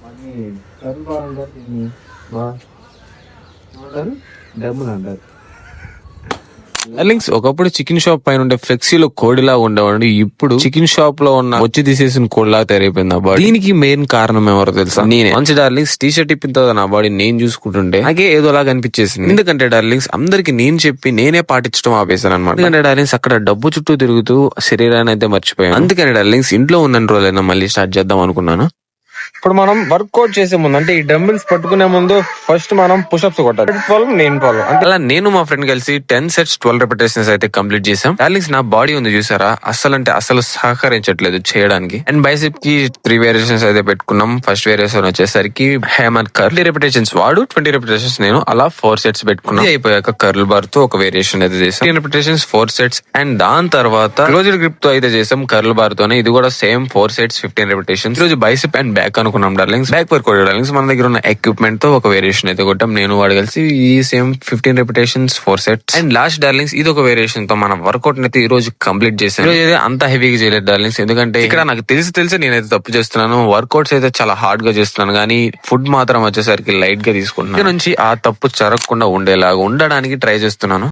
అది curl bar అంటారు, దీన్ని ఏమంటారు? డబ్బులు అంటారు. డార్లింగ్స్, ఒకప్పుడు చికెన్ షాప్ పైన ఉండే ఫ్లెక్సీలో కోడిలా ఉండేవాడు. ఇప్పుడు చికెన్ షాప్ లో ఉన్న వచ్చి తీసేసిన కోడిలా తెరైపోయింది నా బాడీ. దీనికి మెయిన్ కారణం ఎవరో తెలుసా? నేనే. మంచి డార్లింగ్స్, టీ షర్ట్ ఇప్పిన తర్వాత నా బాడీ నేను చూసుకుంటుంటే నాకే ఏదోలాగా అనిపించేసింది. ఎందుకంటే డార్లింగ్స్, అందరికి నేను చెప్పి నేనే పాటించడం ఆపేశాను అనమాట. ఎందుకంటే డార్లింగ్స్, అక్కడ డబ్బు చుట్టూ తిరుగుతూ శరీరాన్ని అయితే మర్చిపోయాను. అందుకని డార్లింగ్స్, ఇంట్లో ఉన్న రోజులైనా మళ్ళీ స్టార్ట్ చేద్దాం అనుకున్నాను. ఇప్పుడు మనం వర్కౌట్ చేసే ముందు, అంటే ఈ డంబిల్స్ పట్టుకునే ముందు ఫస్ట్ మనం పుషప్స్ కొట్టాలి. నేను అలా నేను మా ఫ్రెండ్ కలిసి 10 sets 12 repetitions అయితే కంప్లీట్ చేసాం. డార్లింగ్స్, నా బాడీ ఉంది చూసారా, అసలు సహకరించట్లేదు చేయడానికి. అండ్ బైసెప్ కి 3 వేరియేషన్స్ అయితే పెట్టుకున్నాం. ఫస్ట్ వేరియేషన్ వచ్చేసరికి హ్యామర్ కర్ల్. 20 repetitions వాడు, 20 repetitions నేను, అలా 4 sets పెట్టుకున్నాం. ఇది అయిపోయాక కర్ల్ బార్ తో ఒక వేరియేషన్ అయితే చేసాం. 10 repetitions 4 sets. అండ్ దాని తర్వాత క్లోజ్డ్ గ్రిప్ తో అయితే చేసాం కర్ల్ బార్ తోనే. ఇది కూడా సేమ్ 4 sets 15 repetitions. ఈ రోజు బైసెప్ అండ్ బ్యాక్ అనుకున్నాం డార్లింగ్స్. బ్యాక్ వర్క్ డార్లింగ్స్, మన దగ్గర ఉన్న ఎక్విప్మెంట్ తో ఒక వేరియేషన్ అయితే కొట్టాం. నేను వాడు కలిసి ఈ same 15 repetitions 4 sets. And last darlings, ఇది ఒక వేరియేషన్ తో మన వర్కౌట్ అయితే ఈ రోజు కంప్లీట్ చేశాను. ఈ రోజు అయితే అంత హెవీగా చేయలేదు డార్లింగ్స్, ఎందుకంటే ఇక్కడ నాకు తెలిసి నేనైతే తప్పు చేస్తున్నాను. వర్కౌట్స్ అయితే చాలా హార్డ్ గా చేస్తున్నాను, కానీ ఫుడ్ మాత్రం వచ్చేసరికి లైట్ గా తీసుకుంటున్నాను. ఇక్కడ నుంచి ఆ తప్పు జరగకుండా ఉండేలాగా ఉండడానికి ట్రై చేస్తున్నాను.